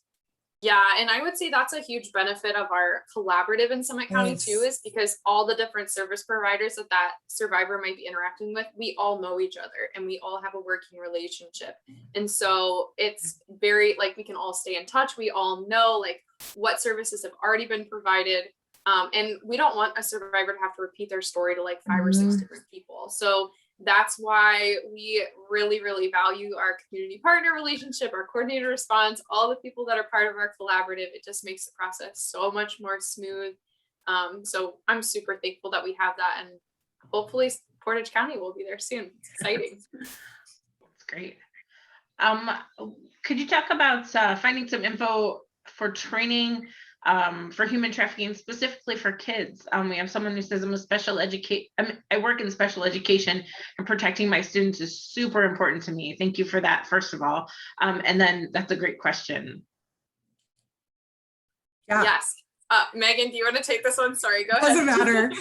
Yeah, and I would say that's a huge benefit of our collaborative in Summit County too, is because all the different service providers that survivor might be interacting with, we all know each other and we all have a working relationship. And so it's very like we can all stay in touch. We all know like what services have already been provided. And we don't want a survivor to have to repeat their story to like 5 or 6 different people. So that's why we really, really value our community partner relationship, our coordinator response, all the people that are part of our collaborative. It just makes the process so much more smooth. So I'm super thankful that we have that, and hopefully Portage County will be there soon. It's exciting. That's great. Could you talk about finding some info for training for human trafficking, specifically for kids? We have someone who says, I work in special education, and protecting my students is super important to me. Thank you for that, first of all. And then that's a great question. Yeah. Yes. Megan, do you want to take this one? Sorry, go ahead. Doesn't matter.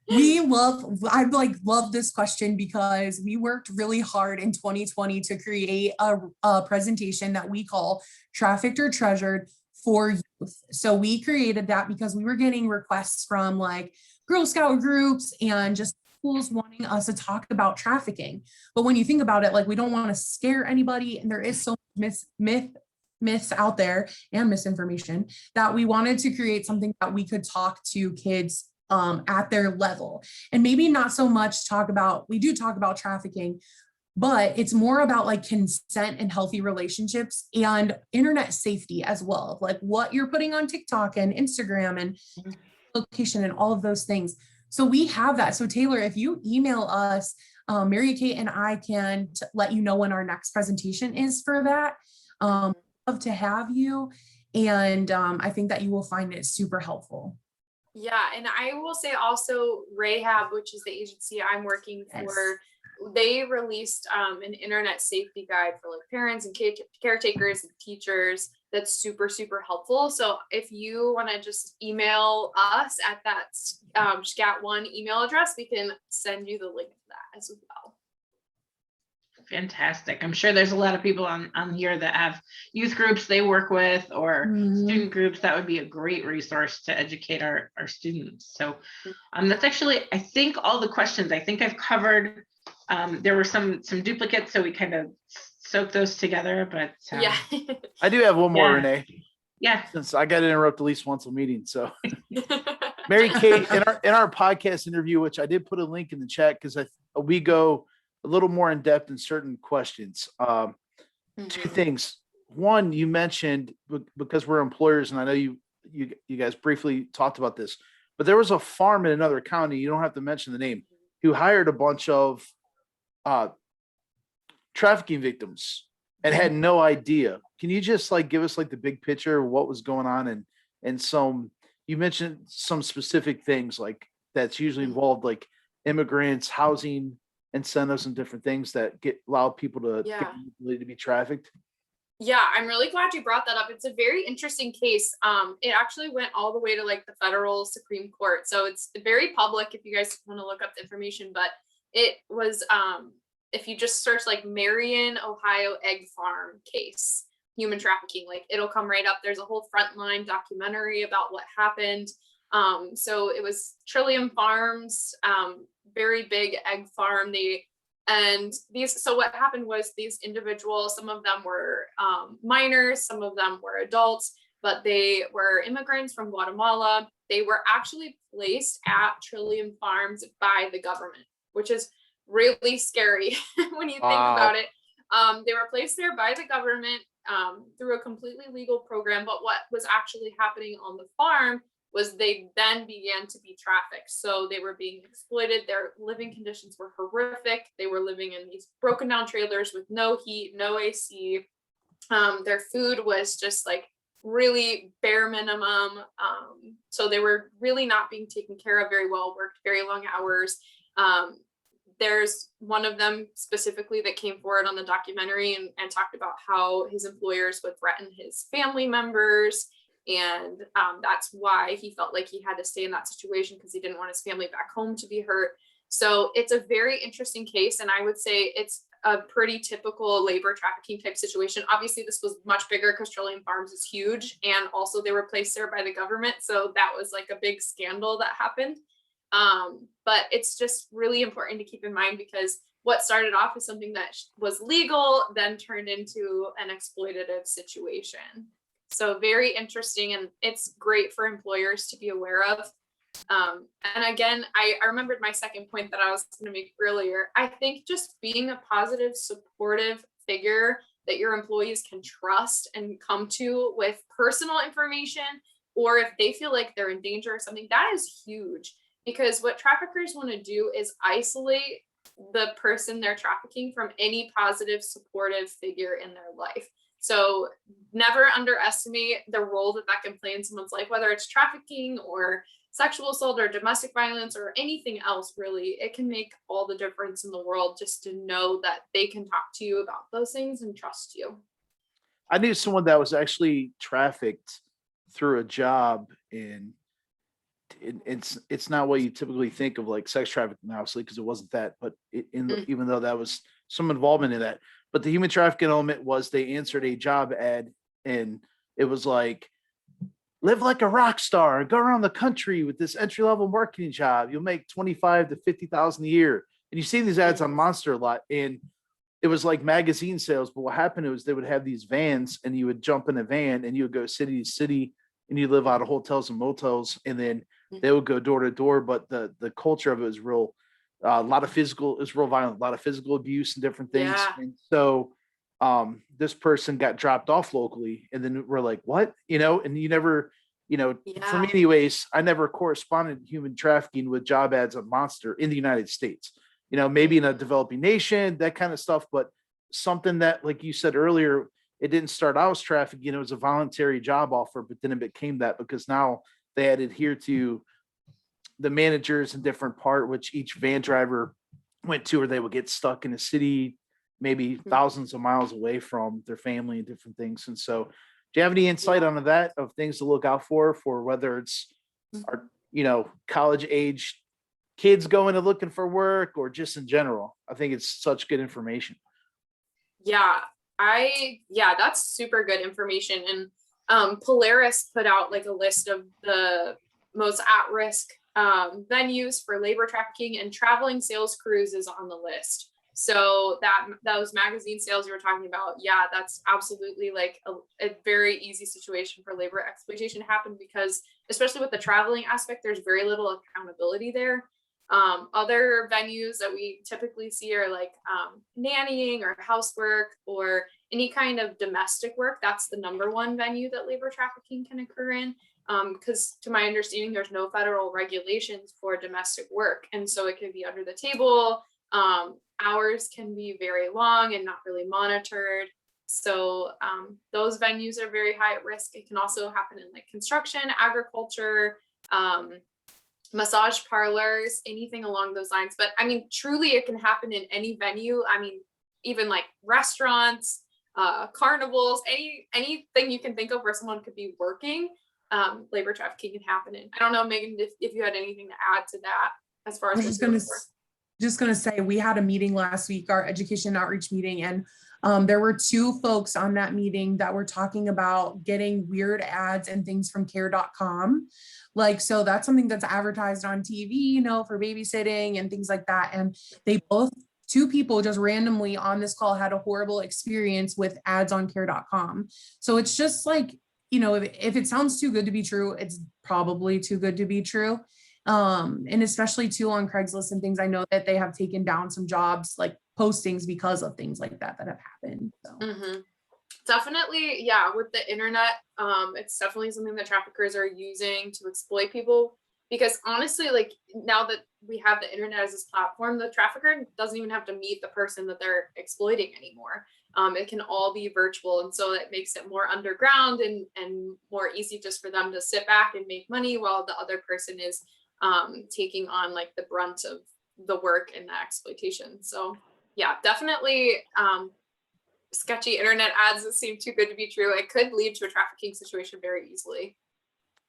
I love this question because we worked really hard in 2020 to create a presentation that we call Trafficked or Treasured for Youth. So we created that because we were getting requests from like Girl Scout groups and just schools wanting us to talk about trafficking. But when you think about it, like we don't want to scare anybody, and there is so much myths out there and misinformation, that we wanted to create something that we could talk to kids at their level, and maybe not so much we do talk about trafficking, but it's more about like consent and healthy relationships and internet safety as well, like what you're putting on TikTok and Instagram and location and all of those things. So we have that. So Taylor, if you email us, Mary Kate and I can let you know when our next presentation is for that. Love to have you. And I think that you will find it super helpful. Yeah, and I will say also Rahab, which is the agency I'm working for, they released an internet safety guide for like parents and caretakers and teachers that's super, super helpful. So if you want to just email us at that SCAT1 email address, we can send you the link to that as well. Fantastic. I'm sure there's a lot of people on here that have youth groups they work with or student groups. That would be a great resource to educate our students. So that's actually, I think, all the questions. I think I've covered. There were some duplicates, so we kind of soaked those together, but yeah. I do have one more, Yeah. Renee, yeah. since I got to interrupt at least once a meeting. So Mary Kate, in our podcast interview, which I did put a link in the chat because we go a little more in depth in certain questions. Two things. One, you mentioned, because we're employers, and I know you guys briefly talked about this, but there was a farm in another county, you don't have to mention the name, who hired a bunch of trafficking victims and had no idea. Can you just like give us like the big picture of what was going on, and some, you mentioned some specific things like that's usually involved, like immigrants, housing incentives, and different things that allow people to get ability to be trafficked? Yeah, I'm really glad you brought that up. It's a very interesting case. It actually went all the way to like the federal Supreme Court. So it's very public if you guys want to look up the information, but it was, if you just search like Marion, Ohio egg farm case, human trafficking, like it'll come right up. There's a whole Frontline documentary about what happened. So it was Trillium Farms, very big egg farm. So what happened was these individuals, some of them were minors, some of them were adults, but they were immigrants from Guatemala. They were actually placed at Trillium Farms by the government, which is really scary when you think about it. They were placed there by the government through a completely legal program, but what was actually happening on the farm was they then began to be trafficked. So they were being exploited. Their living conditions were horrific. They were living in these broken down trailers with no heat, no AC. Their food was just like really bare minimum. So they were really not being taken care of very well, worked very long hours. There's one of them specifically that came forward on the documentary and talked about how his employers would threaten his family members. And that's why he felt like he had to stay in that situation, because he didn't want his family back home to be hurt. So it's a very interesting case. And I would say it's a pretty typical labor trafficking type situation. Obviously, this was much bigger because Trillium Farms is huge. And also they were placed there by the government. So that was like a big scandal that happened. But it's just really important to keep in mind, because what started off as something that was legal then turned into an exploitative situation. So very interesting, and it's great for employers to be aware of. And again, I remembered my second point that I was going to make earlier. I think just being a positive, supportive figure that your employees can trust and come to with personal information, or if they feel like they're in danger or something, that is huge. Because what traffickers want to do is isolate the person they're trafficking from any positive, supportive figure in their life. So never underestimate the role that can play in someone's life, whether it's trafficking or sexual assault or domestic violence or anything else, really. It can make all the difference in the world just to know that they can talk to you about those things and trust you. I knew someone that was actually trafficked through a job, and it's not what you typically think of, like sex trafficking, obviously, because it wasn't that, but even though that was some involvement in that. But the human trafficking element was they answered a job ad, and it was like, live like a rock star, go around the country with this entry-level marketing job. You'll make 25 to 50,000 a year. And you see these ads on Monster a lot, and it was like magazine sales. But what happened was they would have these vans, and you would jump in a van and you would go city to city, and you live out of hotels and motels, and then they would go door to door. But the culture of it was real. A lot of physical, it's real violent, a lot of physical abuse and different things. Yeah. And so this person got dropped off locally, and then we're like, what? And you never, for me anyways, I never corresponded human trafficking with job ads on Monster in the United States, maybe in a developing nation, that kind of stuff. But something that, like you said earlier, it didn't start out as trafficking, it was a voluntary job offer, but then it became that because now they had adhered to the managers in different part, which each van driver went to, or they would get stuck in a city, maybe thousands of miles away from their family and different things. And so Do you have any insight on that, of things to look out for whether it's our, college age kids going and looking for work, or just in general? I think it's such good information. Yeah, that's super good information. And Polaris put out like a list of the most at-risk venues for labor trafficking, and traveling sales crews is on the list. So those magazine sales you were talking about, yeah, that's absolutely like a very easy situation for labor exploitation to happen, because especially with the traveling aspect, there's very little accountability there. Other venues that we typically see are like nannying or housework or any kind of domestic work. That's the number one venue that labor trafficking can occur in, because to my understanding, there's no federal regulations for domestic work. And so it can be under the table. Hours can be very long and not really monitored. So those venues are very high at risk. It can also happen in like construction, agriculture, massage parlors, anything along those lines. But I mean, truly it can happen in any venue. I mean, even like restaurants, carnivals, anything you can think of where someone could be working, labor trafficking can happen in. I don't know, Megan, if you had anything to add to that as far as just gonna say, we had a meeting last week, our education outreach meeting, and there were two folks on that meeting that were talking about getting weird ads and things from care.com. Like, so that's something that's advertised on TV, for babysitting and things like that. And two people just randomly on this call had a horrible experience with ads on care.com. So it's just like, if it sounds too good to be true, it's probably too good to be true. And especially too on Craigslist and things, I know that they have taken down some jobs, like postings, because of things like that have happened. So. Definitely, yeah, with the internet, it's definitely something that traffickers are using to exploit people, because honestly, like, now that we have the internet as this platform, the trafficker doesn't even have to meet the person that they're exploiting anymore. It can all be virtual, and so it makes it more underground and more easy just for them to sit back and make money while the other person is taking on like the brunt of the work and the exploitation. So yeah, definitely sketchy internet ads that seem too good to be true. It could lead to a trafficking situation very easily.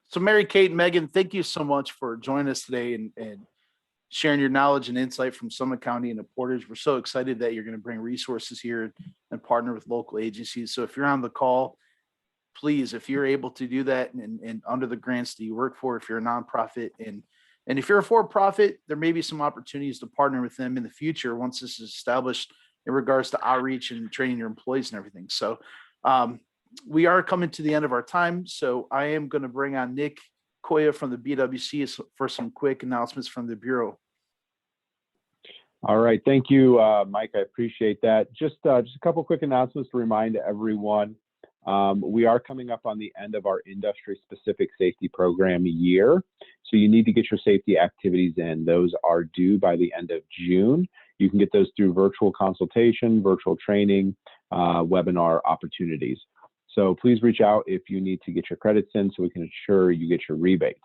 So Mary Kate and Megan, thank you so much for joining us today and sharing your knowledge and insight from Summit County and the Portage. We're so excited that you're going to bring resources here and partner with local agencies. So if you're on the call, please, if you're able to do that and under the grants that you work for, if you're a nonprofit and if you're a for-profit, there may be some opportunities to partner with them in the future once this is established in regards to outreach and training your employees and everything. So we are coming to the end of our time. So I am going to bring on Nick Koya from the BWC for some quick announcements from the Bureau. All right. Thank you, Mike. I appreciate that. Just a couple quick announcements to remind everyone. We are coming up on the end of our industry-specific safety program year. So you need to get your safety activities in. Those are due by the end of June. You can get those through virtual consultation, virtual training, webinar opportunities. So please reach out if you need to get your credits in so we can ensure you get your rebates.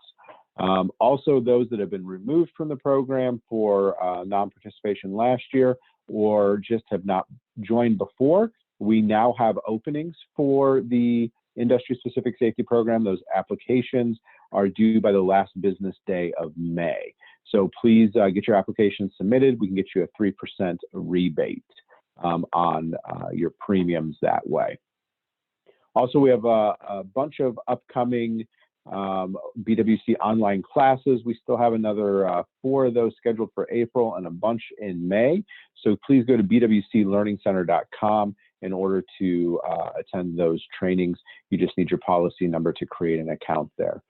Also, those that have been removed from the program for non-participation last year or just have not joined before, we now have openings for the industry-specific safety program. Those applications are due by the last business day of May. So please get your applications submitted. We can get you a 3% rebate on your premiums that way. Also, we have a bunch of upcoming Bwc Online Classes. We still have another 4 of those scheduled for April and a bunch in May. So please go to bwclearningcenter.com in order to attend those trainings. You just need your policy number to create an account there.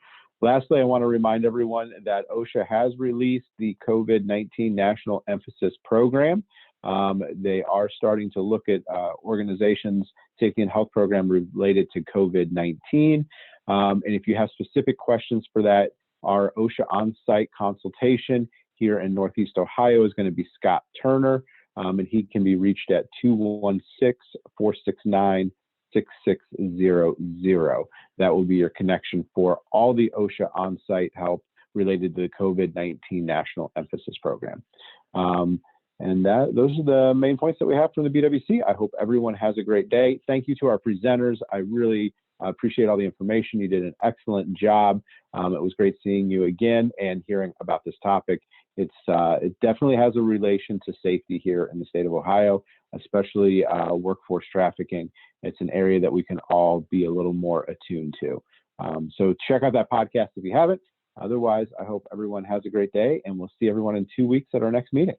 Lastly, I want to remind everyone that OSHA has released the COVID-19 National Emphasis Program. They are starting to look at organizations' safety and health program related to COVID-19. And if you have specific questions for that, our OSHA on-site consultation here in Northeast Ohio is going to be Scott Turner, and he can be reached at 216-469-6600. That will be your connection for all the OSHA on-site help related to the COVID-19 National Emphasis Program. And those are the main points that we have from the BWC. I hope everyone has a great day. Thank you to our presenters. I really I appreciate all the information. You did an excellent job. It was great seeing you again and hearing about this topic. It definitely has a relation to safety here in the state of Ohio, especially workforce trafficking. It's an area that we can all be a little more attuned to. So check out that podcast if you haven't. Otherwise, I hope everyone has a great day, and we'll see everyone in 2 weeks at our next meeting.